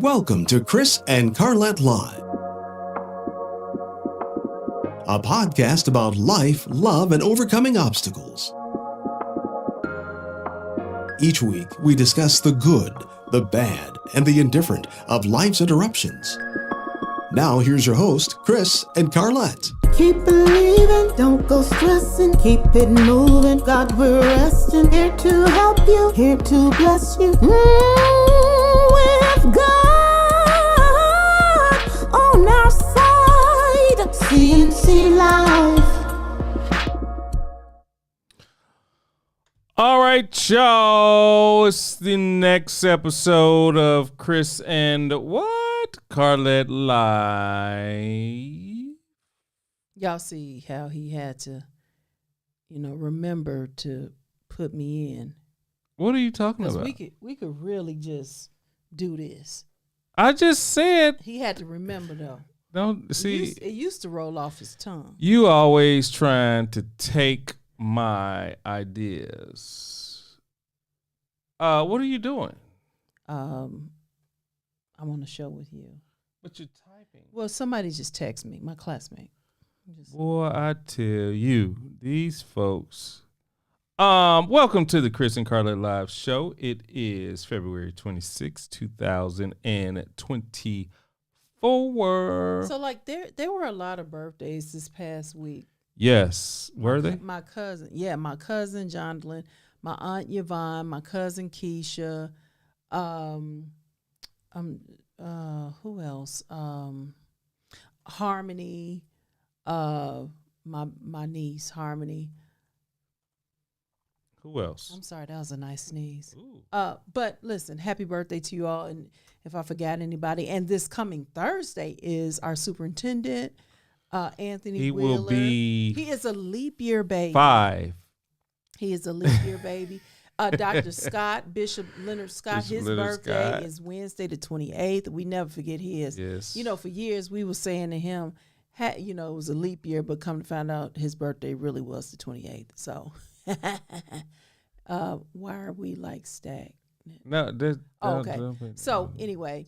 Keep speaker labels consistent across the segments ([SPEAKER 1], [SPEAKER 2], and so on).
[SPEAKER 1] Welcome to Chris and Carlette Live, a podcast about life, love, and overcoming obstacles. Each week, we discuss the good, the bad, and the indifferent of life's interruptions. Now, here's your host, Chris and Carlette.
[SPEAKER 2] Keep believing, don't go stressing, keep it moving. God, we're resting, here to help you, here to bless you. With God on our side, CNC Life.
[SPEAKER 3] All right, y'all. It's the next episode of Chris and Carlette Live.
[SPEAKER 4] Y'all see how he had to, remember to put me in.
[SPEAKER 3] What are you talking
[SPEAKER 4] Because
[SPEAKER 3] about?
[SPEAKER 4] we could really just do this.
[SPEAKER 3] I just said.
[SPEAKER 4] He had to remember though.
[SPEAKER 3] Don't see.
[SPEAKER 4] It used to roll off his tongue.
[SPEAKER 3] You always trying to take my ideas. What are you doing?
[SPEAKER 4] I'm on a show with you.
[SPEAKER 3] But you're typing.
[SPEAKER 4] Well, somebody just texted me, my classmate.
[SPEAKER 3] Boy, I tell you, these folks. Welcome to the Chris and Carlette Live show. It is February 26, 2024.
[SPEAKER 4] So there were a lot of birthdays this past week.
[SPEAKER 3] Yes. Were they?
[SPEAKER 4] My cousin Jonathan, my aunt Yvonne, my cousin Keisha, who else? Harmony, my niece Harmony.
[SPEAKER 3] Who else?
[SPEAKER 4] I'm sorry, that was a nice sneeze.
[SPEAKER 3] Ooh.
[SPEAKER 4] But listen, happy birthday to you all, and if I forgot anybody, and this coming Thursday is our superintendent, Anthony
[SPEAKER 3] He
[SPEAKER 4] Wheeler.
[SPEAKER 3] will be.
[SPEAKER 4] He is a leap year baby.
[SPEAKER 3] 5.
[SPEAKER 4] He is a leap year baby. Dr. Scott, Bishop Leonard Scott,
[SPEAKER 3] Bishop
[SPEAKER 4] his
[SPEAKER 3] Leonard
[SPEAKER 4] birthday
[SPEAKER 3] Scott.
[SPEAKER 4] is Wednesday the 28th. We never forget his.
[SPEAKER 3] Yes.
[SPEAKER 4] For years we were saying to him, it was a leap year, but come to find out his birthday really was the 28th. So why are we like stagnant?
[SPEAKER 3] No.
[SPEAKER 4] Okay. So anyway,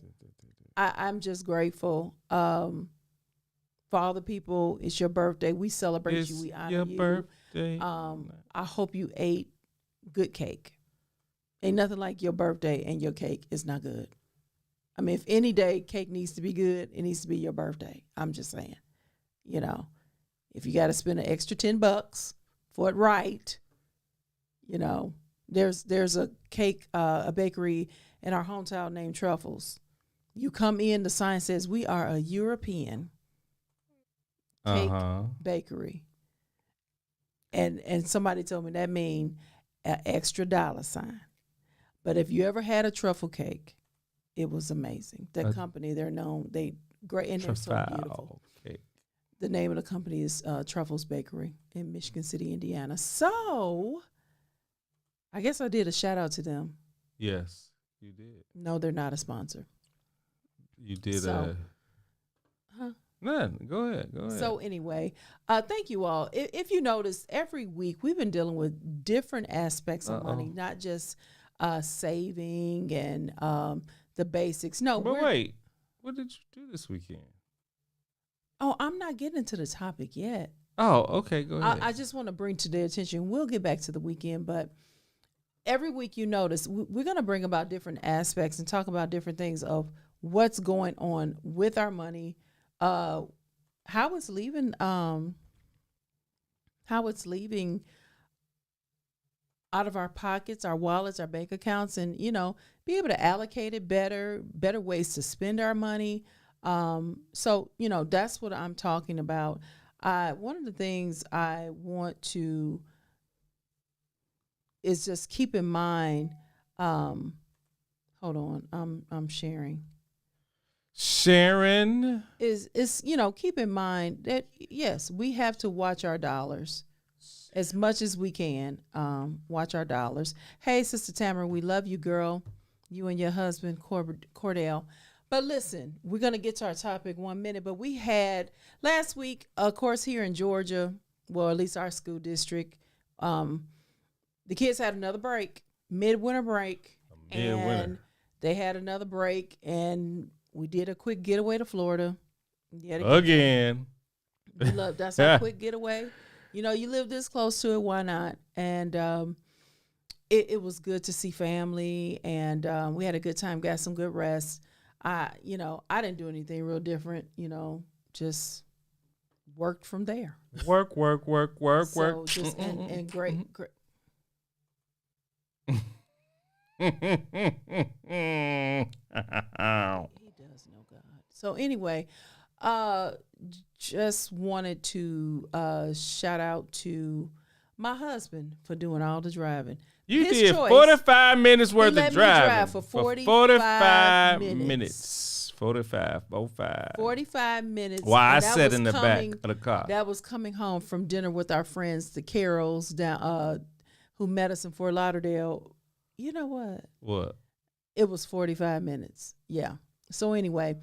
[SPEAKER 4] I'm just grateful for all the people. It's your birthday. We celebrate you. We honor
[SPEAKER 3] your
[SPEAKER 4] you.
[SPEAKER 3] birthday.
[SPEAKER 4] I hope you ate good cake. Ain't nothing like your birthday and your cake is not good. I mean, if any day cake needs to be good, it needs to be your birthday. I'm just saying, if you got to spend an extra $10 for it right, there's a cake, a bakery in our hometown named Truffles. You come in, the sign says we are a European cake bakery. And somebody told me that mean an extra $. But if you ever had a truffle cake, it was amazing. That company, they're known, they great, and they're so beautiful.
[SPEAKER 3] Cake.
[SPEAKER 4] The name of the company is Truffles Bakery in Michigan City, Indiana. So I guess I did a shout out to them.
[SPEAKER 3] Yes, you did.
[SPEAKER 4] No, they're not a sponsor.
[SPEAKER 3] You did
[SPEAKER 4] Huh?
[SPEAKER 3] None. Go ahead.
[SPEAKER 4] So anyway, thank you all. If you notice, every week we've been dealing with different aspects of money, not just saving and the basics. No,
[SPEAKER 3] but wait, what did you do this weekend?
[SPEAKER 4] Oh, I'm not getting into the topic yet.
[SPEAKER 3] Oh, okay, go ahead.
[SPEAKER 4] I just want to bring to their attention. We'll get back to the weekend, but every week you notice we're going to bring about different aspects and talk about different things of what's going on with our money. How it's leaving out of our pockets, our wallets, our bank accounts, and be able to allocate it better ways to spend our money. So that's what I'm talking about. One of the things I want to is just keep in mind. Hold on, I'm sharing.
[SPEAKER 3] Sharon
[SPEAKER 4] is keep in mind that yes, we have to watch our dollars as much as we can. Watch our dollars. Hey, Sister Tamara, we love you, girl. You and your husband Cordell. But listen, we're gonna get to our topic 1 minute. But we had last week, of course, here in Georgia, well, at least our school district, the kids had another break, midwinter break, and they had another break, and we did a quick getaway to Florida.
[SPEAKER 3] Again.
[SPEAKER 4] We love that's our quick getaway. You know, you live this close to it, why not? And it was good to see family, and we had a good time, got some good rest. I didn't do anything real different, just worked from there.
[SPEAKER 3] Work.
[SPEAKER 4] So just and great. He does know God. So anyway, just wanted to shout out to my husband for doing all the driving.
[SPEAKER 3] You
[SPEAKER 4] His
[SPEAKER 3] did
[SPEAKER 4] choice,
[SPEAKER 3] 45 minutes worth
[SPEAKER 4] let
[SPEAKER 3] of
[SPEAKER 4] me
[SPEAKER 3] driving.
[SPEAKER 4] drive for 45
[SPEAKER 3] minutes. 45. Oh, 5.
[SPEAKER 4] 45 minutes.
[SPEAKER 3] Why I
[SPEAKER 4] and that
[SPEAKER 3] sat
[SPEAKER 4] was
[SPEAKER 3] in the back of the car.
[SPEAKER 4] That was coming home from dinner with our friends, the Carrolls, down, who met us in Fort Lauderdale. You know what?
[SPEAKER 3] What?
[SPEAKER 4] It was 45 minutes. Yeah. So anyway,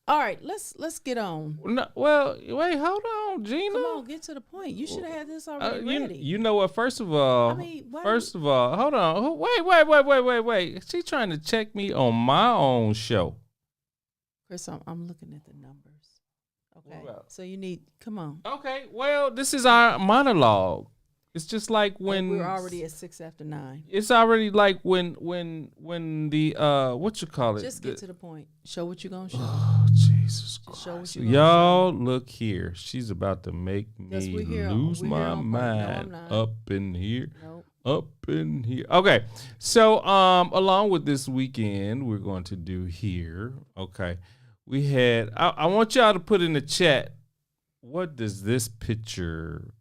[SPEAKER 4] all right, let's get on.
[SPEAKER 3] No, well, wait, hold on, Gina.
[SPEAKER 4] Come on, get to the point. You should have had this already ready.
[SPEAKER 3] You know what? First of all, hold on. Wait. She's trying to check me on my own show.
[SPEAKER 4] Chris, I'm looking at the numbers. Okay. So you need, come on.
[SPEAKER 3] Okay. Well, this is our monologue. It's just like when
[SPEAKER 4] we're already at 6 after 9.
[SPEAKER 3] It's already like when the what you call it?
[SPEAKER 4] Just get to the point. Show what you're gonna show.
[SPEAKER 3] Oh, Jesus Christ!
[SPEAKER 4] Show what
[SPEAKER 3] Y'all look here. She's about to make me lose my mind up in here.
[SPEAKER 4] Nope.
[SPEAKER 3] Up in here. Okay. So along with this weekend, we're going to do here. Okay. We had. I want y'all to put in the chat. What does this picture?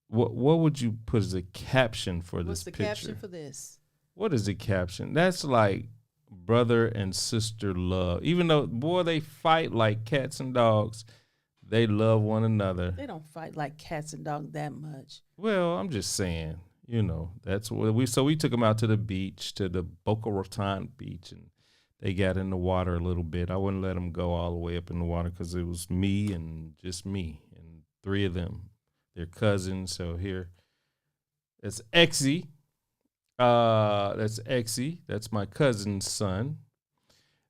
[SPEAKER 3] What would you put as a caption for this picture?
[SPEAKER 4] What's the caption for this?
[SPEAKER 3] What is the caption? That's like brother and sister love. Even though, boy, they fight like cats and dogs, they love one another.
[SPEAKER 4] They don't fight like cats and dogs that much.
[SPEAKER 3] Well, I'm just saying, that's what we took them out to the beach, to the Boca Raton beach, and they got in the water a little bit. I wouldn't let them go all the way up in the water because it was me and just me and 3 of them. They're cousins. So here, that's Exie. That's Exie. That's my cousin's son.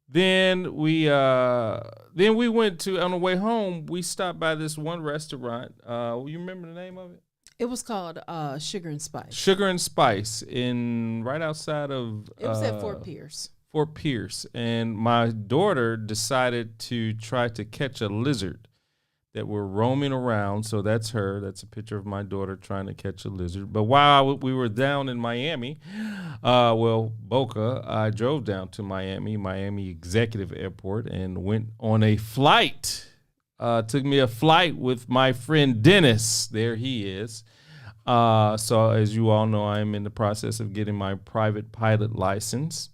[SPEAKER 3] Then we went to, on the way home, we stopped by this one restaurant. You remember the name of it?
[SPEAKER 4] It was called Sugar and Spice.
[SPEAKER 3] Sugar and Spice right outside of.
[SPEAKER 4] It was at Fort Pierce.
[SPEAKER 3] Fort Pierce, and my daughter decided to try to catch a lizard that were roaming around. So that's her. That's a picture of my daughter trying to catch a lizard. But while we were down in Miami, Boca, I drove down to Miami Executive Airport, and went on a flight. Took me a flight with my friend Dennis. There he is. So as you all know, I'm in the process of getting my private pilot license.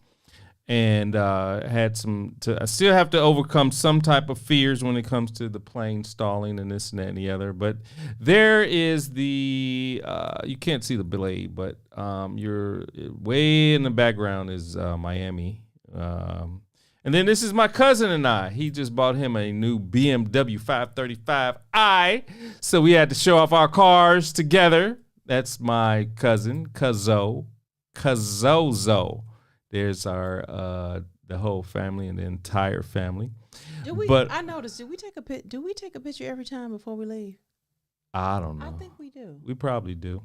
[SPEAKER 3] And I still have to overcome some type of fears when it comes to the plane stalling and this and that and the other. But there is you can't see the blade, but you're way in the background is Miami. And then this is my cousin and I. He just bought him a new BMW 535i. So we had to show off our cars together. That's my cousin, Kazozo. There's our the whole family and the entire family.
[SPEAKER 4] I noticed. Do we take a picture every time before we leave?
[SPEAKER 3] I don't know.
[SPEAKER 4] I think we do.
[SPEAKER 3] We probably do.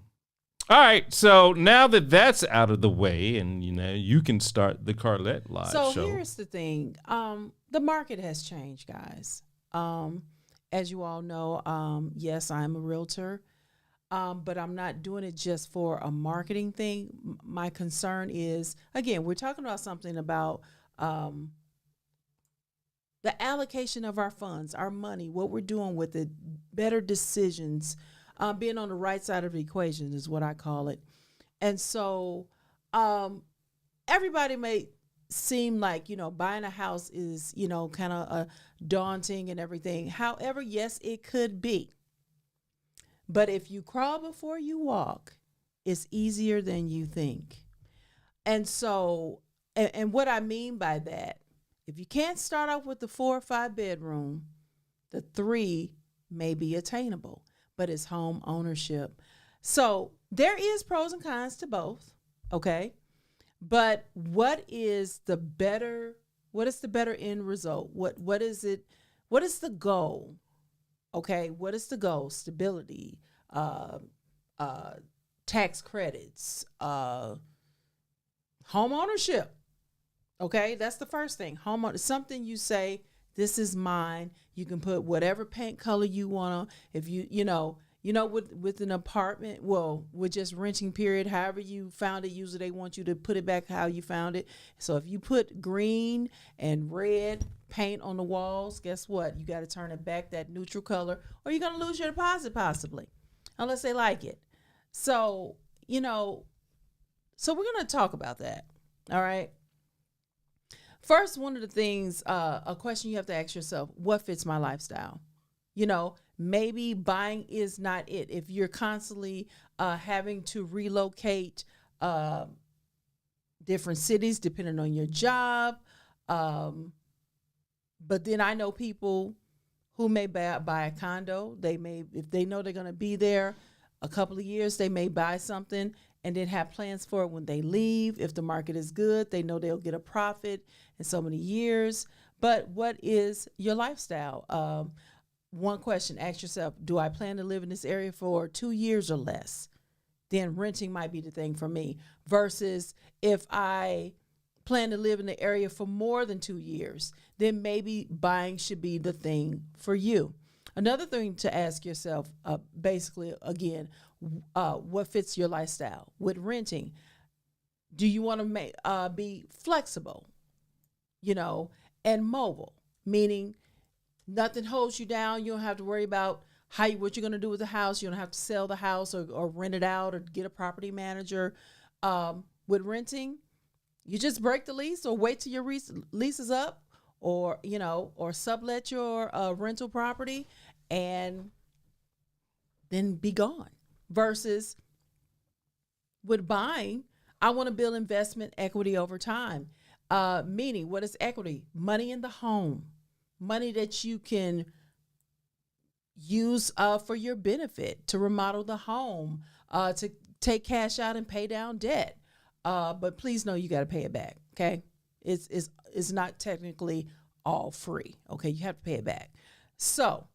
[SPEAKER 3] All right. So now that that's out of the way, and you can start the Carlette live show.
[SPEAKER 4] So here's the thing. The market has changed, guys. As you all know, yes, I'm a realtor. But I'm not doing it just for a marketing thing. My concern is, again, we're talking about something about the allocation of our funds, our money, what we're doing with it, better decisions, being on the right side of the equation is what I call it. And so everybody may seem like, buying a house is, kind of daunting and everything. However, yes, it could be. But if you crawl before you walk, it's easier than you think. And so, and what I mean by that, if you can't start off with the 4 or 5 bedroom, the 3 may be attainable, but it's home ownership. So there is pros and cons to both. Okay. But what is the better end result? What is it? What is the goal? Okay, what is the goal? Stability, tax credits, home ownership. Okay, that's the first thing. Home something you say, this is mine. You can put whatever paint color you want on. If you know with an apartment, well, with just renting period, however you found it, usually they want you to put it back how you found it. So if you put green and red paint on the walls, guess what? You got to turn it back that neutral color, or you're going to lose your deposit possibly, unless they like it. So, so we're going to talk about that. All right. First, one of the things, a question you have to ask yourself, what fits my lifestyle? Maybe buying is not it. If you're constantly having to relocate different cities depending on your job. But then I know people who may buy a condo. If they know they're going to be there a couple of years, they may buy something and then have plans for it when they leave. If the market is good, they know they'll get a profit in so many years. But what is your lifestyle? One question, ask yourself, do I plan to live in this area for 2 years or less? Then renting might be the thing for me. Versus if I plan to live in the area for more than 2 years, then maybe buying should be the thing for you. Another thing to ask yourself, basically, again, what fits your lifestyle? With renting, do you want to be flexible, and mobile, meaning nothing holds you down. You don't have to worry about what you're going to do with the house. You don't have to sell the house or rent it out or get a property manager. With renting, you just break the lease or wait till your lease is up, or sublet your rental property and then be gone. Versus with buying, I want to build investment equity over time. Meaning, what is equity? Money in the home. Money that you can use for your benefit, to remodel the home, to take cash out and pay down debt. But please know you got to pay it back, okay? It's not technically all free, okay? You have to pay it back. So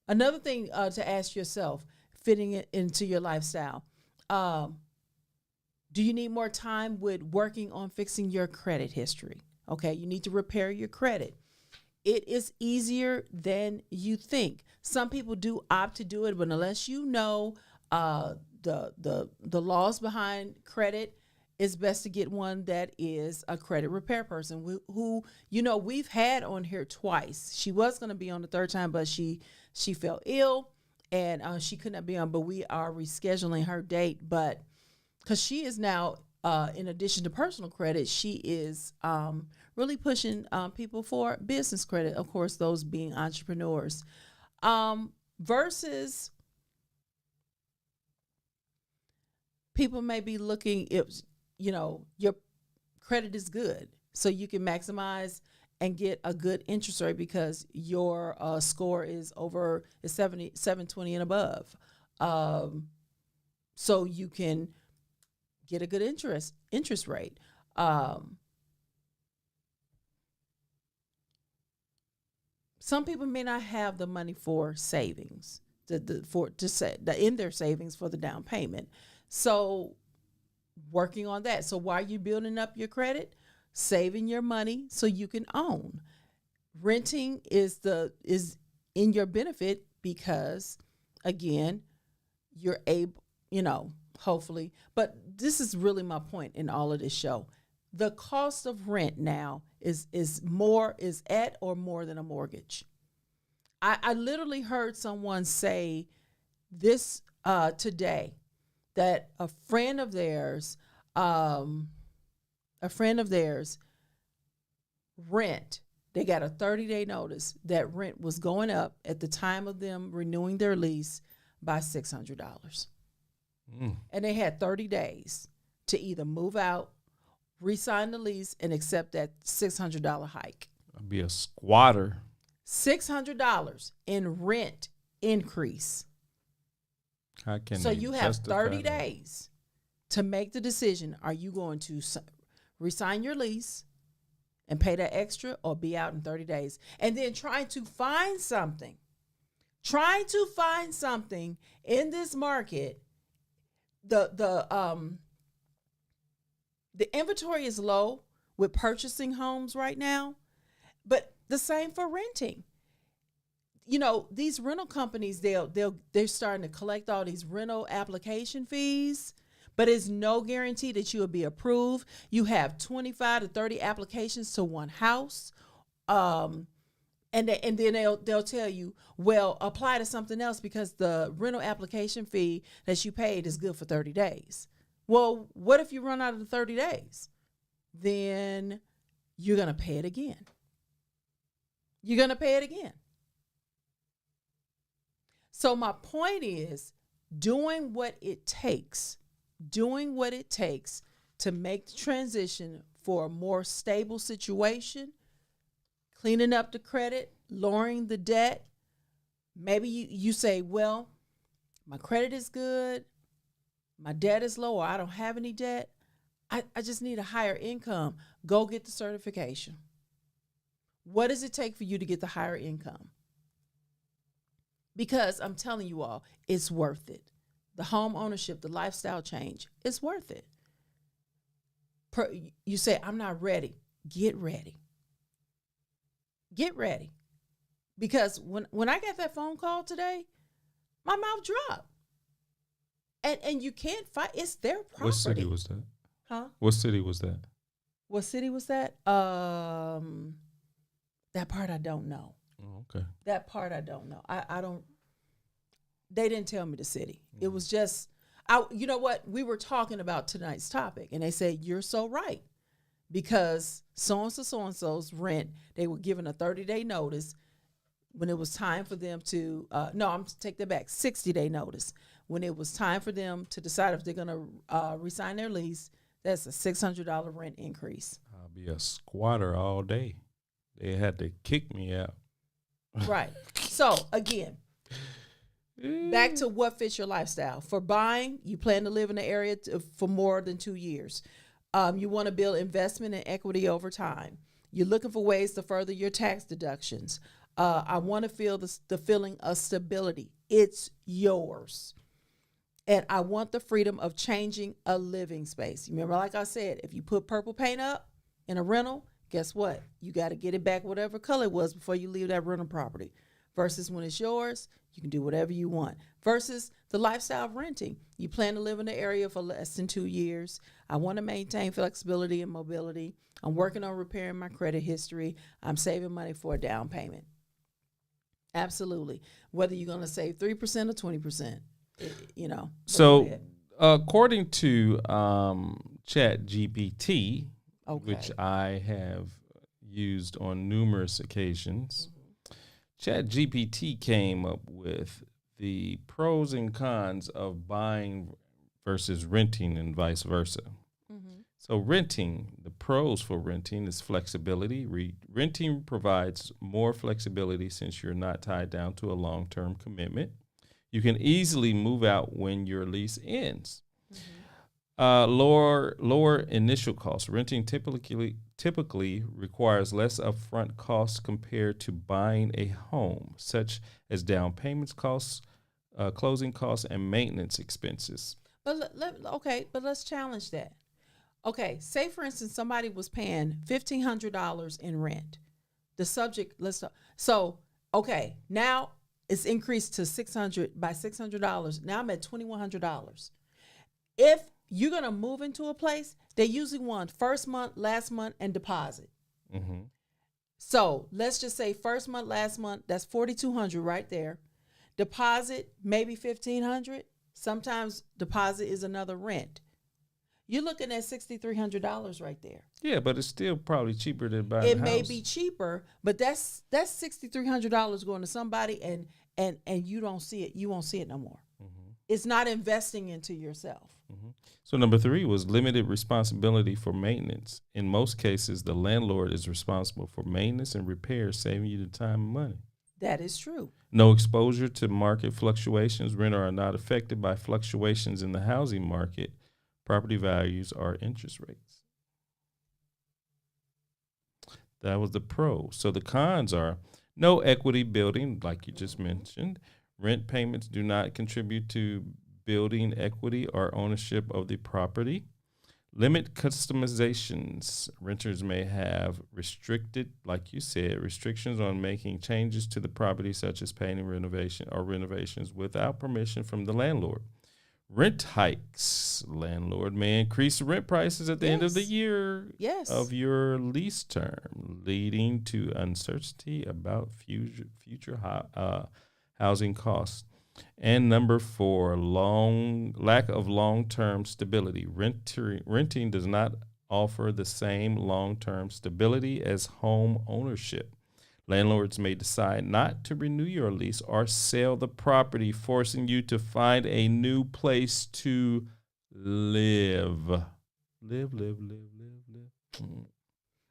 [SPEAKER 4] another thing to ask yourself, fitting it into your lifestyle, do you need more time with working on fixing your credit history? Okay, you need to repair your credit. It is easier than you think. Some people do opt to do it, but unless you know the laws behind credit, it's best to get one that is a credit repair person who we've had on here twice. She was going to be on the third time, but she fell ill and she could not be on. But we are rescheduling her date, but because she is now, in addition to personal credit, she is really pushing people for business credit, of course, those being entrepreneurs. Versus people may be looking, if your credit is good, so you can maximize and get a good interest rate because your score is 720 and above. So you can get a good interest rate. Some people may not have the money for savings in their savings for the down payment. So working on that. So while you're building up your credit, saving your money so you can own. Renting is in your benefit because, again, you're able, hopefully. But this is really my point in all of this show. The cost of rent now is at or more than a mortgage. I literally heard someone say this today, that a friend of theirs rent, they got a 30-day notice that rent was going up at the time of them renewing their lease by $600. And they had 30 days to either move out, re-sign the lease, and accept that $600 hike.
[SPEAKER 3] I'd be a squatter.
[SPEAKER 4] $600 in rent increase.
[SPEAKER 3] How can
[SPEAKER 4] so
[SPEAKER 3] they
[SPEAKER 4] you have
[SPEAKER 3] justify
[SPEAKER 4] 30
[SPEAKER 3] that?
[SPEAKER 4] days to make the decision. Are you going to resign your lease and pay that extra or be out in 30 days. And then trying to find something in this market. The inventory is low with purchasing homes right now, but the same for renting. You know, these rental companies, they're starting to collect all these rental application fees, but it's no guarantee that you will be approved. You have 25 to 30 applications to one house. And then they'll tell you, well, apply to something else because the rental application fee that you paid is good for 30 days. Well, what if you run out of the 30 days? Then you're going to pay it again. So my point is doing what it takes to make the transition for a more stable situation, cleaning up the credit, lowering the debt. Maybe you say, well, my credit is good, my debt is low, or I don't have any debt. I just need a higher income. Go get the certification. What does it take for you to get the higher income? Because I'm telling you all, it's worth it. The home ownership, the lifestyle change, it's worth it. You say, I'm not ready. Get ready. Because when I got that phone call today, my mouth dropped. And you can't fight. It's their property.
[SPEAKER 3] What city was that?
[SPEAKER 4] Huh?
[SPEAKER 3] What city was that?
[SPEAKER 4] What city was that? That part I don't know.
[SPEAKER 3] Oh, okay.
[SPEAKER 4] That part I don't know. I don't. They didn't tell me the city. It was just, you know what? We were talking about tonight's topic, and they said, you're so right. Because so-and-so's rent, they were given a 30-day notice when it was time for them to, take that back, 60-day notice. When it was time for them to decide if they're going to resign their lease, that's a $600 rent increase.
[SPEAKER 3] I'll be a squatter all day. They had to kick me out.
[SPEAKER 4] Right. So, again, back to what fits your lifestyle. For buying, you plan to live in the area for more than 2 years. You want to build investment and equity over time. You're looking for ways to further your tax deductions. I want to feel the feeling of stability. It's yours. And I want the freedom of changing a living space. Remember, like I said, if you put purple paint up in a rental, guess what? You got to get it back whatever color it was before you leave that rental property. Versus when it's yours, you can do whatever you want. Versus the lifestyle of renting. You plan to live in the area for less than 2 years. I want to maintain flexibility and mobility. I'm working on repairing my credit history. I'm saving money for a down payment. Absolutely. Whether you're going to save 3% or 20%, you know.
[SPEAKER 3] So according to ChatGPT, which I have used on numerous occasions, ChatGPT came up with the pros and cons of buying versus renting and vice versa. Mm-hmm. So renting, the pros for renting is flexibility. Renting provides more flexibility since you're not tied down to a long-term commitment. You can easily move out when your lease ends. Mm-hmm. Lower initial costs. Renting typically requires less upfront costs compared to buying a home, such as down payments costs, closing costs, and maintenance expenses.
[SPEAKER 4] But let's challenge that. Okay, say for instance somebody was paying $1,500 in rent. Now it's increased to $600. Now I'm at $2,100. If you're gonna move into a place, they usually want first month, last month, and deposit. Mm-hmm. So let's just say first month, last month, that's $4,200 right there. Deposit maybe $1,500. Sometimes deposit is another rent. You're looking at $6,300 right there.
[SPEAKER 3] Yeah, but it's still probably cheaper than buying a house.
[SPEAKER 4] It may be cheaper, but that's $6,300 going to somebody, and you don't see it. You won't see it no more. Mm-hmm. It's not investing into yourself.
[SPEAKER 3] Mm-hmm. So number 3 was limited responsibility for maintenance. In most cases, the landlord is responsible for maintenance and repairs, saving you the time and money.
[SPEAKER 4] That is true.
[SPEAKER 3] No exposure to market fluctuations. Renters are not affected by fluctuations in the housing market, property values, or interest rates. That was the pro. So the cons are no equity building, like you just mentioned. Rent payments do not contribute to building equity or ownership of the property. Limit customizations. Renters may have restricted, like you said, restrictions on making changes to the property, such as painting renovation or renovations without permission from the landlord. Rent hikes. Landlord may increase rent prices at the end of the year of your lease term, leading to uncertainty about future housing costs. And number 4, lack of long-term stability. Renting does not offer the same long-term stability as home ownership. Landlords may decide not to renew your lease or sell the property, forcing you to find a new place to live. Live.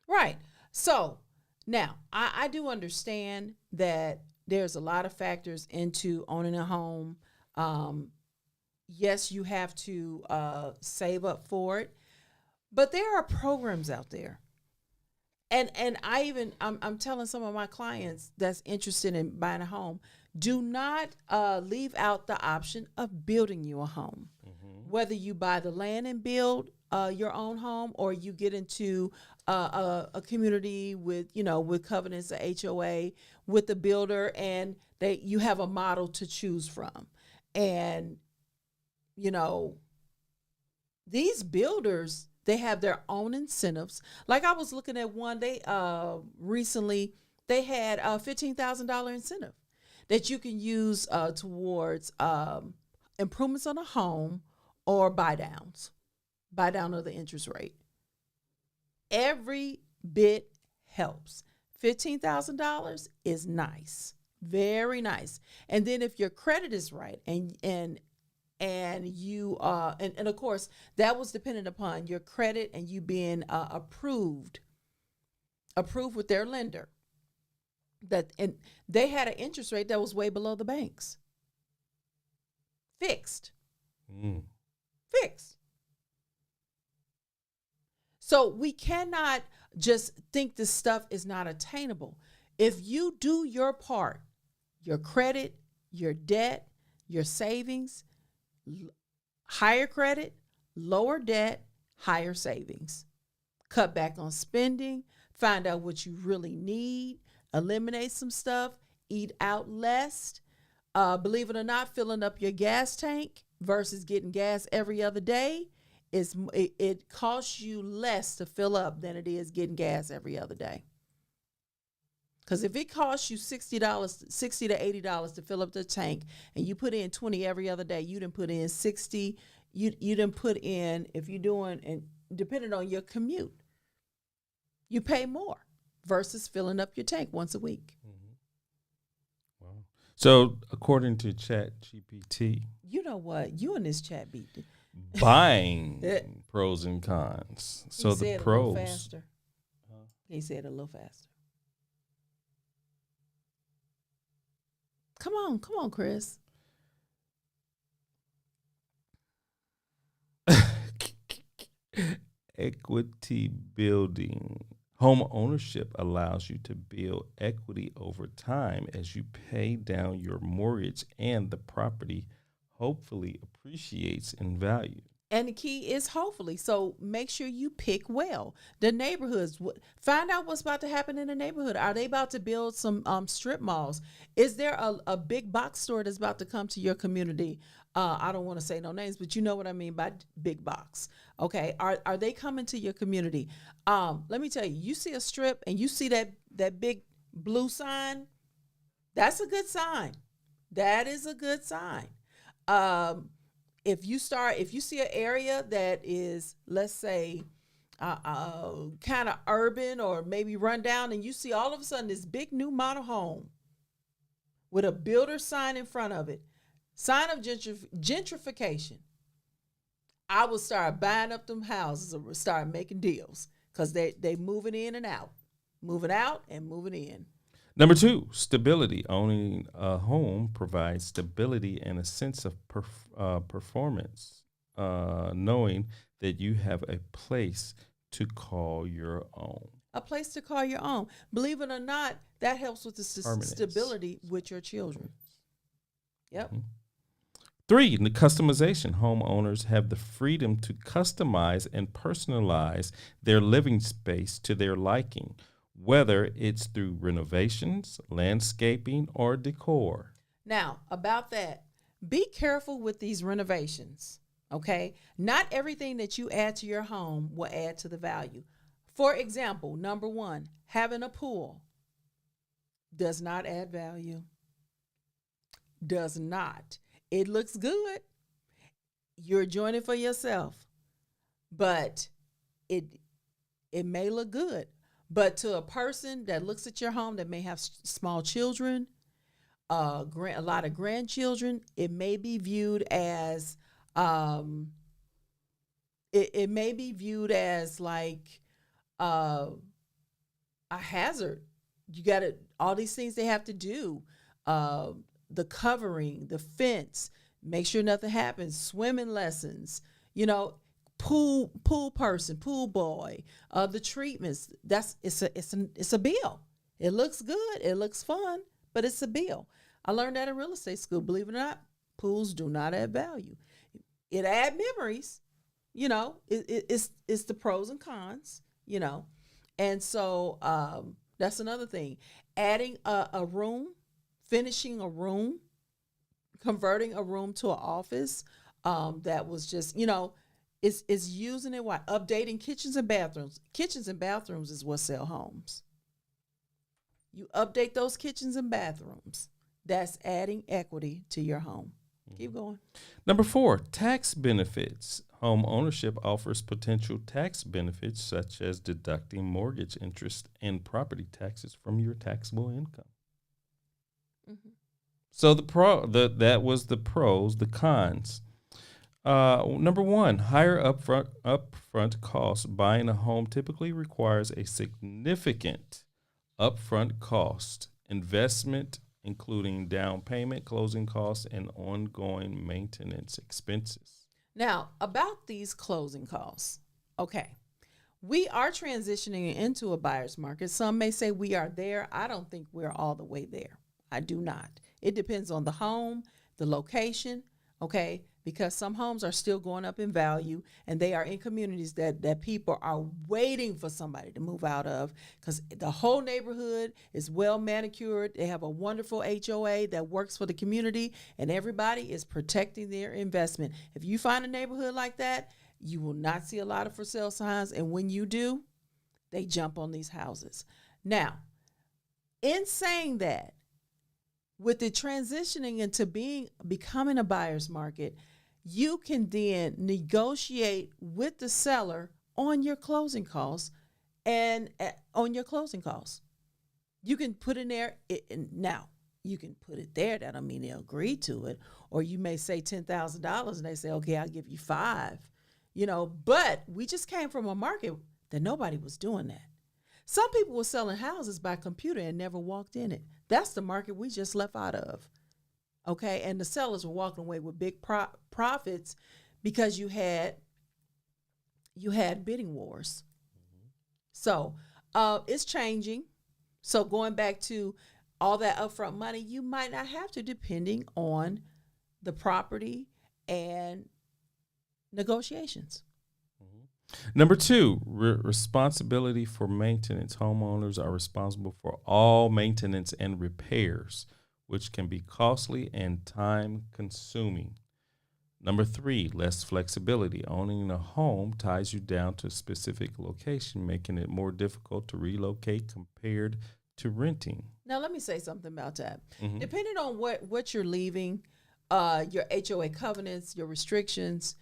[SPEAKER 4] Right. So now I do understand that there's a lot of factors into owning a home. Yes, you have to save up for it, but there are programs out there. And I'm telling some of my clients that's interested in buying a home, do not leave out the option of building you a home. Mm-hmm. Whether you buy the land and build your own home, or you get into a community with covenants, a HOA with the builder, and you have a model to choose from. And these builders, they have their own incentives. Like I was looking at one, they recently, they had a $15,000 incentive that you can use towards improvements on a home or buy down of the interest rate. Every bit helps. $15,000 is nice, very nice. And then if your credit is right, and you and of course that was dependent upon your credit and you being approved with their lender, and they had an interest rate that was way below the bank's. Fixed. So we cannot just think this stuff is not attainable. If you do your part, your credit, your debt, your savings, higher credit, lower debt, higher savings. Cut back on spending, find out what you really need, eliminate some stuff, eat out less. Believe it or not, filling up your gas tank versus getting gas every other day, it costs you less to fill up than it is getting gas every other day. Because if it costs you $60 to $80 to fill up the tank, and you put in 20 every other day, you didn't put in 60. You didn't put in, if you're doing, and depending on your commute, you pay more versus filling up your tank once a week.
[SPEAKER 3] Mm-hmm. Wow. So according to ChatGPT,
[SPEAKER 4] you know what? You and this chat beat it.
[SPEAKER 3] Buying pros and cons. So the pros.
[SPEAKER 4] A little faster. He said a little faster. Come on, Chris.
[SPEAKER 3] Equity building. Home ownership allows you to build equity over time as you pay down your mortgage, and the property hopefully appreciates in value.
[SPEAKER 4] And the key is hopefully. So make sure you pick well. The neighborhoods, find out what's about to happen in the neighborhood. Are they about to build some strip malls? Is there a big box store that's about to come to your community? I don't want to say no names, but you know what I mean by big box. Okay. Are they coming to your community? Let me tell you, you see a strip and you see that big blue sign, that's a good sign. That is a good sign. If you see an area that is, let's say, kind of urban or maybe run down, and you see all of a sudden this big new model home with a builder sign in front of it, sign of gentrification, I will start buying up them houses or start making deals, because they moving in and out, moving out and moving in.
[SPEAKER 3] Number 2, stability. Owning a home provides stability and a sense of performance, knowing that you have a place to call your own.
[SPEAKER 4] a place to call your own. Believe it or not, that helps with the stability with your children. Yep.
[SPEAKER 3] 3, the customization. Homeowners have the freedom to customize and personalize their living space to their liking, whether it's through renovations, landscaping, or decor.
[SPEAKER 4] Now, about that, be careful with these renovations, okay? Not everything that you add to your home will add to the value. For example, number 1, having a pool does not add value. Does not. It looks good. You're enjoying it for yourself, but it may look good. But to a person that looks at your home that may have small children, a lot of grandchildren, it may be viewed as it may be viewed as like a hazard. You got to all these things they have to do. The covering, the fence, make sure nothing happens, swimming lessons, pool person, pool boy, the treatments. It's a bill. It looks good, it looks fun, but it's a bill. I learned that in real estate school. Believe it or not, pools do not add value. It add memories, it's the pros and cons, and so that's another thing. Adding a room. Finishing a room, converting a room to an office that was just, is using it. Why? Updating kitchens and bathrooms. Kitchens and bathrooms is what sell homes. You update those kitchens and bathrooms. That's adding equity to your home. Keep going.
[SPEAKER 3] Number 4, tax benefits. Home ownership offers potential tax benefits such as deducting mortgage interest and property taxes from your taxable income. Mm-hmm. So that was the pros. The cons. Number 1, higher upfront costs. Buying a home typically requires a significant upfront cost investment, including down payment, closing costs, and ongoing maintenance expenses.
[SPEAKER 4] Now, about these closing costs, okay. We are transitioning into a buyer's market. Some may say we are there. I don't think we're all the way there. I do not. It depends on the home, the location, okay? Because some homes are still going up in value, and they are in communities that people are waiting for somebody to move out of because the whole neighborhood is well manicured. They have a wonderful HOA that works for the community, and everybody is protecting their investment. If you find a neighborhood like that, you will not see a lot of for sale signs, and when you do, they jump on these houses. Now, in saying that, with the transitioning into becoming a buyer's market, you can then negotiate with the seller on your closing costs and on your closing costs. You can put in there, now you can put it there. That don't mean they'll agree to it. Or you may say $10,000 and they say, okay, I'll give you $5,000. But we just came from a market that nobody was doing that. Some people were selling houses by computer and never walked in it. That's the market we just left out of, okay? And the sellers were walking away with big profits because you had bidding wars. Mm-hmm. So it's changing. So going back to all that upfront money, you might not have to, depending on the property and negotiations.
[SPEAKER 3] Number 2, responsibility for maintenance. Homeowners are responsible for all maintenance and repairs, which can be costly and time-consuming. Number 3, less flexibility. Owning a home ties you down to a specific location, making it more difficult to relocate compared to renting.
[SPEAKER 4] Now, let me say something about that.
[SPEAKER 3] Mm-hmm.
[SPEAKER 4] Depending on what you're leaving, your HOA covenants, your restrictions,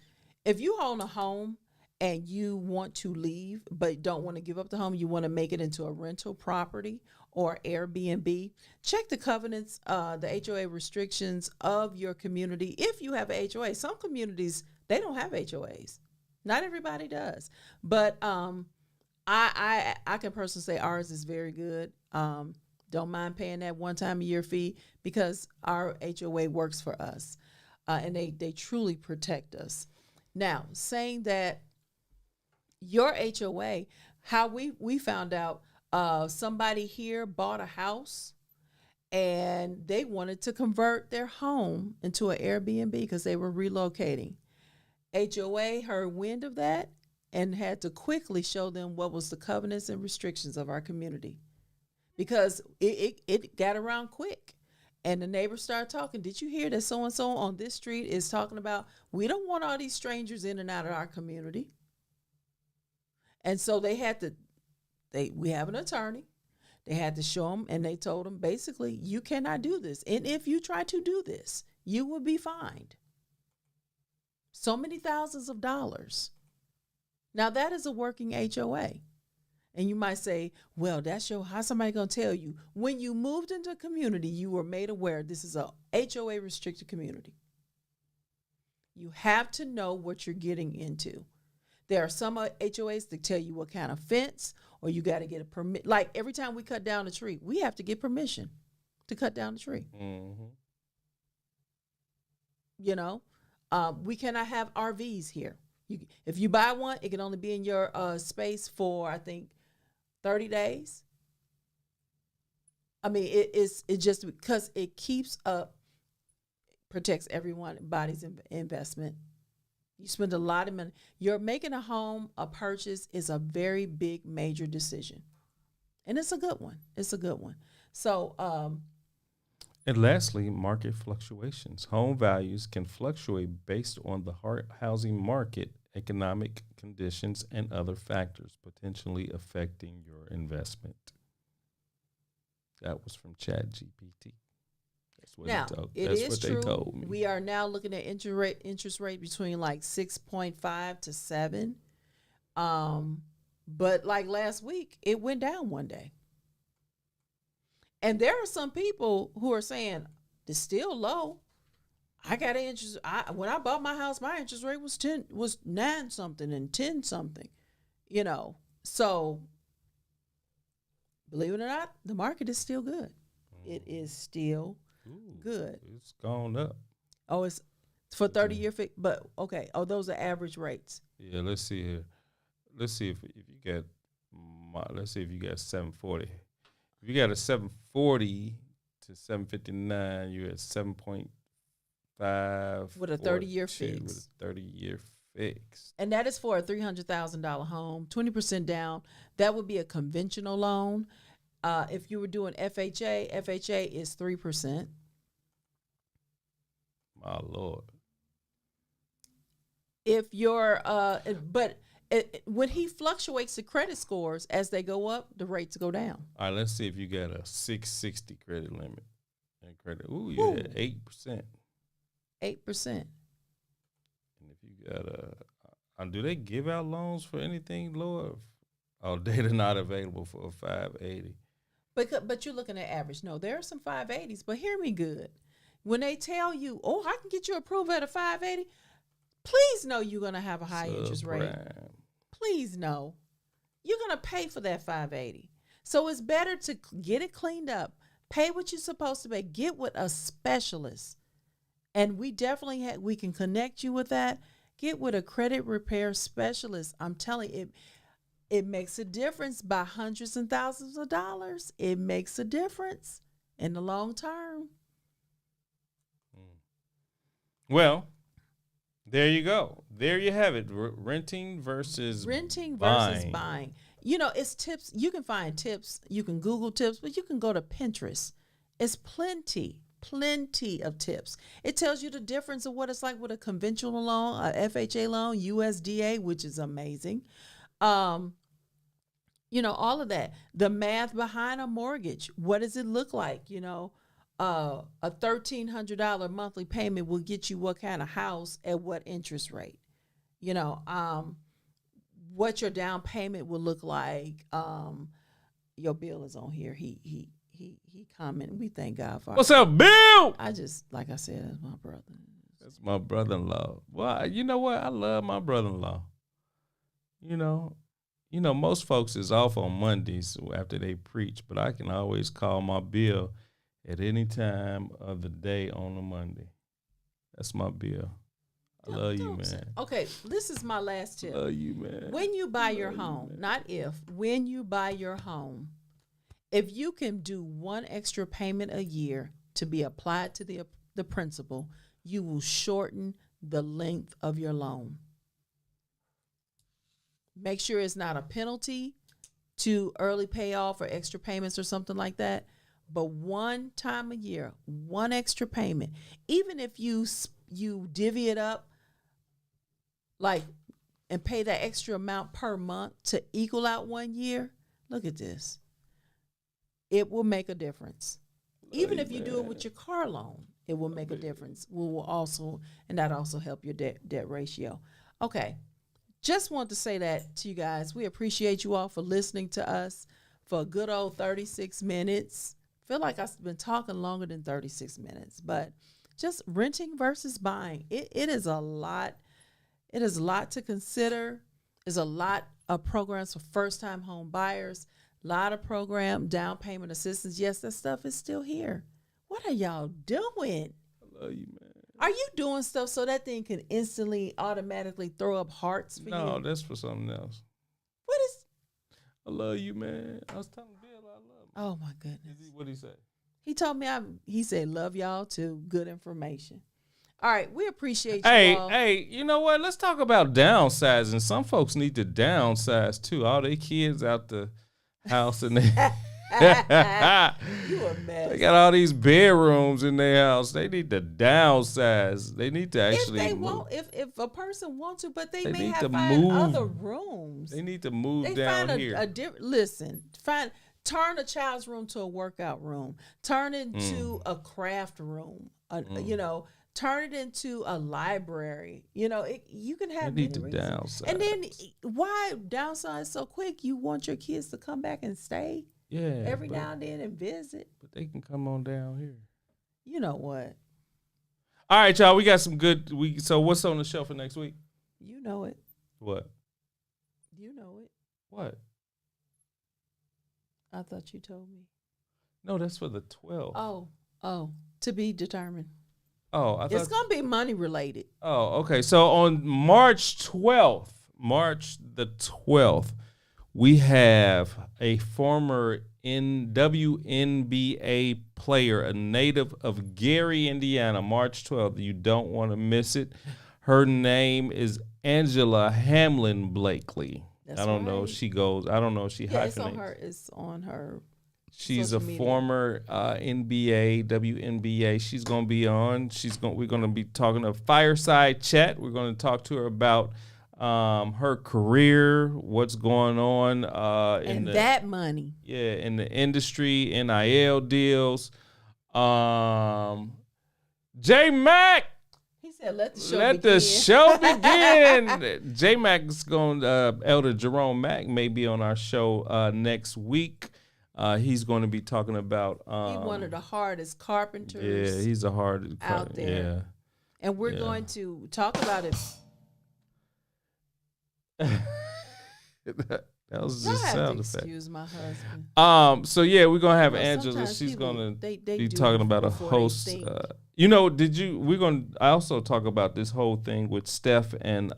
[SPEAKER 4] if you own a home and you want to leave but don't want to give up the home, you want to make it into a rental property or Airbnb, check the covenants, the HOA restrictions of your community. If you have a HOA, some communities, they don't have HOAs. Not everybody does. But I can personally say ours is very good. Don't mind paying that one time a year fee because our HOA works for us, and they truly protect us. Now, saying that your HOA, how we found out, somebody here bought a house and they wanted to convert their home into an Airbnb because they were relocating. HOA heard wind of that and had to quickly show them what was the covenants and restrictions of our community, because it got around quick. And the neighbors started talking. Did you hear that so-and-so on this street is talking about, we don't want all these strangers in and out of our community. And so we have an attorney. They had to show them, and they told them, basically, you cannot do this. And if you try to do this, you will be fined so many thousands of dollars. Now, that is a working HOA. And you might say, well, how's somebody going to tell you? When you moved into a community, you were made aware this is a HOA restricted community. You have to know what you're getting into. There are some HOAs that tell you what kind of fence, or you got to get a permit. Like every time we cut down a tree, we have to get permission to cut down the tree.
[SPEAKER 3] Mm-hmm.
[SPEAKER 4] You know, we cannot have RVs here. If you buy one, it can only be in your space for, I think, 30 days. I mean, it just because it keeps up, protects everybody's investment. You spend a lot of money. You're making a purchase is a very big, major decision. And it's a good one. It's a good one. So,
[SPEAKER 3] and lastly, market fluctuations. Home values can fluctuate based on the housing market, economic conditions, and other factors potentially affecting your investment. That was from ChatGPT. That's what
[SPEAKER 4] now,
[SPEAKER 3] they told me.
[SPEAKER 4] We are now looking at interest rate between like 6.5 to 7. But like last week, it went down one day. And there are some people who are saying it's still low. I got an interest. When I bought my house, my interest rate was 9 something and 10 something. You know, so believe it or not, the market is still good. It is still good.
[SPEAKER 3] It's gone up.
[SPEAKER 4] Oh, it's for 30-year fix. But okay. Oh, those are average rates.
[SPEAKER 3] Yeah. Let's see here. Let's see if you get. Let's see if you got 740. If you got a 740 to 759, you're at 7.5
[SPEAKER 4] with a 30-year fix.
[SPEAKER 3] With a 30-year fix.
[SPEAKER 4] And that is for a $300,000 home, 20% down. That would be a conventional loan. If you were doing FHA is 3%.
[SPEAKER 3] My Lord.
[SPEAKER 4] If you're, when he fluctuates the credit scores as they go up, the rates go down.
[SPEAKER 3] All right, let's see if you got a 660 credit limit and credit. Ooh, you had 8%.
[SPEAKER 4] 8%.
[SPEAKER 3] And if you got do they give out loans for anything lower? Oh, they're not available for a 580.
[SPEAKER 4] But you're looking at average. No, there are some 580s, but hear me good. When they tell you, oh, I can get you approved at a 580, please know you're going to have a high interest rate. Please know. You're going to pay for that 580. So it's better to get it cleaned up, pay what you're supposed to pay, get with a specialist. And we definitely we can connect you with that. Get with a credit repair specialist. I'm telling you, it makes a difference by hundreds and thousands of dollars. It makes a difference in the long term.
[SPEAKER 3] Well, there you go. There you have it. Renting versus buying.
[SPEAKER 4] You know, it's tips. You can find tips. You can Google tips, but you can go to Pinterest. It's plenty of tips. It tells you the difference of what it's like with a conventional loan, a FHA loan, USDA, which is amazing. You know, all of that. The math behind a mortgage. What does it look like? You know, a $1,300 monthly payment will get you what kind of house at what interest rate. You know, what your down payment will look like. Your bill is on here. He commented. We thank God for.
[SPEAKER 3] What's up, Bill?
[SPEAKER 4] I just, like I said, that's my brother.
[SPEAKER 3] That's my brother-in-law. Well, you know what? I love my brother-in-law. You know, most folks is off on Mondays after they preach, but I can always call my Bill at any time of the day on a Monday. That's my Bill. I love you, man.
[SPEAKER 4] Okay, this is my last tip.
[SPEAKER 3] Love you, man.
[SPEAKER 4] When you buy your home, when you buy your home, if you can do one extra payment a year to be applied to the principal, you will shorten the length of your loan. Make sure it's not a penalty to early payoff or extra payments or something like that. But one time a year, one extra payment, even if you divvy it up, like, and pay that extra amount per month to equal out 1 year, look at this. It will make a difference. Even if you do it with your car loan, it will make a difference. That also help your debt ratio. Okay. Just want to say that to you guys. We appreciate you all for listening to us for a good old 36 minutes. Feel like I've been talking longer than 36 minutes, but just renting versus buying. It is a lot. It is a lot to consider. There's a lot of programs for first-time home buyers. A lot of down payment assistance. Yes, that stuff is still here. What are y'all doing?
[SPEAKER 3] I love you, man.
[SPEAKER 4] Are you doing stuff so that thing can instantly, automatically throw up hearts for you?
[SPEAKER 3] No, that's for something else.
[SPEAKER 4] What is?
[SPEAKER 3] I love you, man. I was telling Bill I love him.
[SPEAKER 4] Oh, my goodness.
[SPEAKER 3] What'd he say?
[SPEAKER 4] He told me, he said, love y'all too. Good information. All right, we appreciate you all.
[SPEAKER 3] Hey, you know what? Let's talk about downsizing. Some folks need to downsize too. All their kids out the house and they
[SPEAKER 4] You a mess.
[SPEAKER 3] They got all these bedrooms in their house. They need to downsize. They need to actually
[SPEAKER 4] if a person wants to, but they may
[SPEAKER 3] need
[SPEAKER 4] have
[SPEAKER 3] to
[SPEAKER 4] find
[SPEAKER 3] move.
[SPEAKER 4] other rooms.
[SPEAKER 3] They need to move
[SPEAKER 4] They
[SPEAKER 3] down
[SPEAKER 4] find
[SPEAKER 3] here.
[SPEAKER 4] Turn a child's room to a workout room. Turn it into a craft room. Turn it into a library. You can have.
[SPEAKER 3] They need to
[SPEAKER 4] many reasons.
[SPEAKER 3] downsize.
[SPEAKER 4] And then why downsize so quick? You want your kids to come back and stay every now and then and visit.
[SPEAKER 3] But they can come on down here.
[SPEAKER 4] You know what?
[SPEAKER 3] All right, y'all. We got some good. So what's on the shelf for next week?
[SPEAKER 4] You know it.
[SPEAKER 3] What?
[SPEAKER 4] You know it.
[SPEAKER 3] What?
[SPEAKER 4] I thought you told me.
[SPEAKER 3] No, that's for the 12th.
[SPEAKER 4] Oh, to be determined.
[SPEAKER 3] Oh, I thought
[SPEAKER 4] It's gonna be money related.
[SPEAKER 3] Oh, okay. So on March the 12th, we have a former WNBA player, a native of Gary, Indiana, March 12th. You don't want to miss it. Her name is Angela Hamlin Blakely.
[SPEAKER 4] That's
[SPEAKER 3] I don't know if she goes. I don't know if she hyphenates.
[SPEAKER 4] It's on her.
[SPEAKER 3] She's a former NBA, WNBA. She's gonna be on. We're gonna be talking a fireside chat. We're gonna talk to her about her career, what's going on,
[SPEAKER 4] that money.
[SPEAKER 3] Yeah, in the industry, NIL deals. J Mac.
[SPEAKER 4] He said, "Let
[SPEAKER 3] the show begin." J Mac's going. Elder Jerome Mack may be on our show next week. He's going to be talking about.
[SPEAKER 4] He's one of the hardest carpenters.
[SPEAKER 3] Yeah, he's a hard
[SPEAKER 4] out there.
[SPEAKER 3] Yeah,
[SPEAKER 4] and we're going to talk about it.
[SPEAKER 3] That was just sound effect.
[SPEAKER 4] Excuse my husband.
[SPEAKER 3] So yeah, we're gonna have Angela. She's gonna be talking about a host. I also talk about this whole thing with Steph and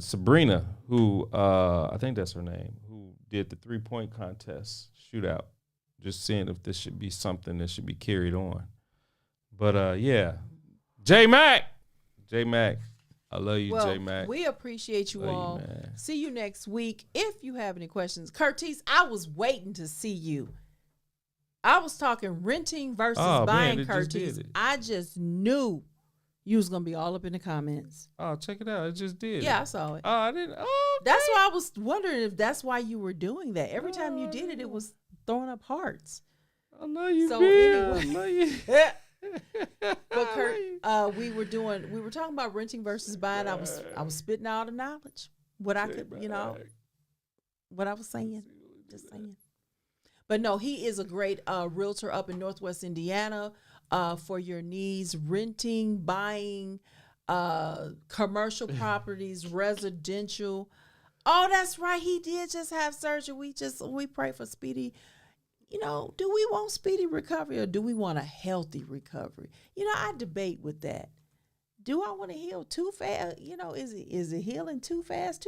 [SPEAKER 3] Sabrina, who I think that's her name, who did the 3-point contest shootout. Just seeing if this should be something that should be carried on. But yeah, J Mac, I love you, J Mac.
[SPEAKER 4] We appreciate you all. See you next week. If you have any questions, Curtis, I was waiting to see you. I was talking renting versus buying, Curtis. I just knew you was gonna be all up in the comments.
[SPEAKER 3] Oh, check it out! I just did.
[SPEAKER 4] Yeah, I saw it.
[SPEAKER 3] Oh, I didn't. Oh,
[SPEAKER 4] that's why I was wondering if that's why you were doing that. Every time you did it, it was throwing up hearts.
[SPEAKER 3] I love you,
[SPEAKER 4] so
[SPEAKER 3] Bill.
[SPEAKER 4] anyway.
[SPEAKER 3] I love you.
[SPEAKER 4] But Kurt, we were talking about renting versus buying. I was spitting out the knowledge, what I could, what I was saying, just saying. But no, he is a great realtor up in Northwest Indiana for your needs, renting, buying, commercial properties, residential. Oh, that's right. He did just have surgery. We pray for speedy do we want speedy recovery or do we want a healthy recovery? I debate with that. Do I want to heal too fast? Is it healing too fast?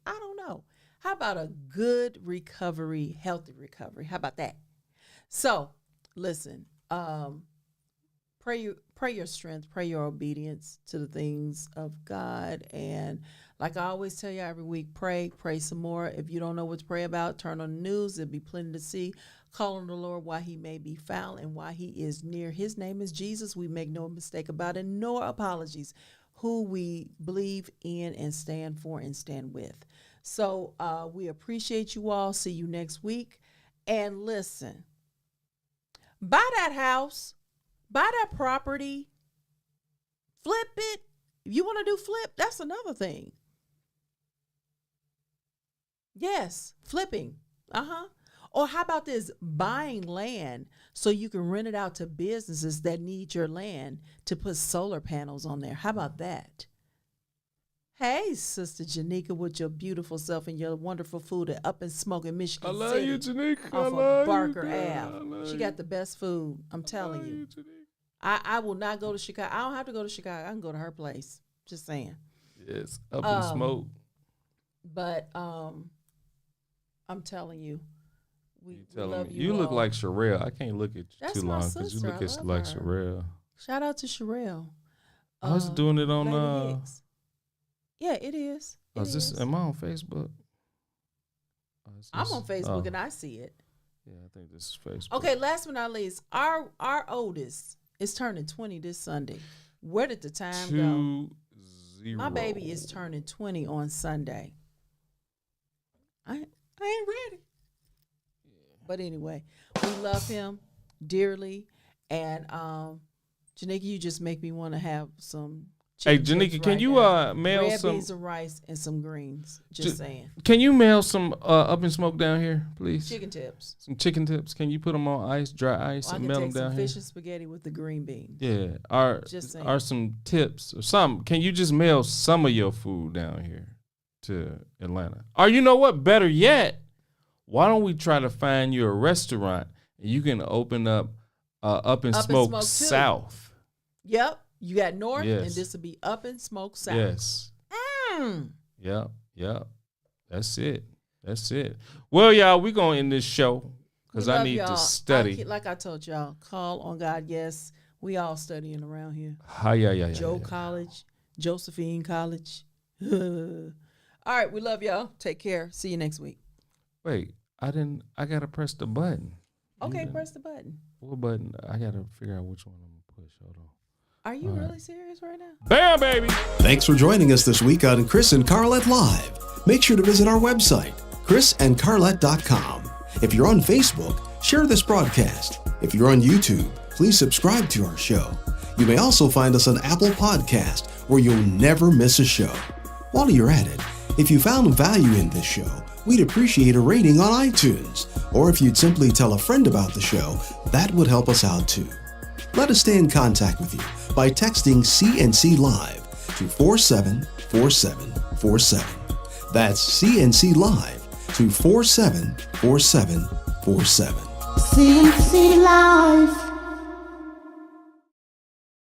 [SPEAKER 4] I don't know. How about a good recovery, healthy recovery? How about that? So, listen, pray your strength, pray your obedience to the things of God. And like I always tell you every week, pray some more. If you don't know what to pray about, turn on the news. There'll be plenty to see. Call on the Lord while he may be found and while he is near. His name is Jesus. We make no mistake about it, nor apologies, who we believe in and stand for and stand with. So we appreciate you all. See you next week. And listen, buy that house, buy that property, flip it. If you want to do flip, that's another thing. Yes, flipping. Or how about this? Buying land so you can rent it out to businesses that need your land to put solar panels on there. How about that? Hey, Sister Janika, with your beautiful self and your wonderful food at Up and Smoke in Michigan City.
[SPEAKER 3] I love you, Janika.
[SPEAKER 4] Off of Barker Ave. She got the best food. I'm telling you. I will not go to Chicago. I don't have to go to Chicago. I can go to her place. Just saying.
[SPEAKER 3] Yes, Up and Smoke.
[SPEAKER 4] But I'm telling you. We love
[SPEAKER 3] you
[SPEAKER 4] all.
[SPEAKER 3] look like Sherelle. I can't look at you
[SPEAKER 4] That's
[SPEAKER 3] too
[SPEAKER 4] my
[SPEAKER 3] long because you
[SPEAKER 4] sister.
[SPEAKER 3] look
[SPEAKER 4] I love
[SPEAKER 3] like
[SPEAKER 4] her.
[SPEAKER 3] Sherelle.
[SPEAKER 4] Shout out to Sherelle.
[SPEAKER 3] I was doing it on
[SPEAKER 4] Lady Hicks. Yeah, it is.
[SPEAKER 3] am I on Facebook?
[SPEAKER 4] I'm on Facebook and I see it.
[SPEAKER 3] Yeah, I think this is Facebook.
[SPEAKER 4] Okay, last but not least, our oldest is turning 20 this Sunday. Where did the time go?
[SPEAKER 3] 2-0.
[SPEAKER 4] My baby is turning 20 on Sunday. I ain't ready. But anyway, we love him dearly. And Janika, you just make me want to have some
[SPEAKER 3] Hey,
[SPEAKER 4] chicken
[SPEAKER 3] Janika,
[SPEAKER 4] tips
[SPEAKER 3] can
[SPEAKER 4] right
[SPEAKER 3] you
[SPEAKER 4] now.
[SPEAKER 3] mail
[SPEAKER 4] Red
[SPEAKER 3] some
[SPEAKER 4] beans and rice and some greens. Just saying.
[SPEAKER 3] Can you mail some Up and Smoke down here, please?
[SPEAKER 4] Chicken tips.
[SPEAKER 3] Some chicken tips. Can you put them on ice, dry ice,
[SPEAKER 4] Or I
[SPEAKER 3] and
[SPEAKER 4] can
[SPEAKER 3] mail
[SPEAKER 4] take
[SPEAKER 3] them down
[SPEAKER 4] some
[SPEAKER 3] here?
[SPEAKER 4] fish and spaghetti with the green beans.
[SPEAKER 3] Yeah,
[SPEAKER 4] Just saying.
[SPEAKER 3] are some tips or something? Can you just mail some of your food down here to Atlanta? Or you know what? Better yet, why don't we try to find you a restaurant and you can open up Up and Smoke
[SPEAKER 4] too.
[SPEAKER 3] South?
[SPEAKER 4] Yep. You got north,
[SPEAKER 3] Yes.
[SPEAKER 4] and this will be Up and Smoke South.
[SPEAKER 3] Yes.
[SPEAKER 4] Mm.
[SPEAKER 3] Yep. That's it. Well, y'all, we gonna end this show because I need to study.
[SPEAKER 4] Like I told y'all, call on God. Yes, we all studying around here.
[SPEAKER 3] Joe
[SPEAKER 4] College, Josephine College. All right, we love y'all. Take care. See you next week.
[SPEAKER 3] Wait, I gotta press the button.
[SPEAKER 4] Okay, press the button.
[SPEAKER 3] What button? I gotta figure out which one I'm gonna push. Hold on.
[SPEAKER 4] Are you really serious right now?
[SPEAKER 3] Bam, baby.
[SPEAKER 1] Thanks for joining us this week on Chris and Carlette Live. Make sure to visit our website, chrisandcarlette.com. If you're on Facebook, share this broadcast. If you're on YouTube, please subscribe to our show. You may also find us on Apple Podcast, where you'll never miss a show. While you're at it, if you found value in this show, we'd appreciate a rating on iTunes. Or if you'd simply tell a friend about the show, that would help us out too. Let us stay in contact with you by texting CNC Live to 474747. That's CNC Live to 474747.
[SPEAKER 2] CNC Live.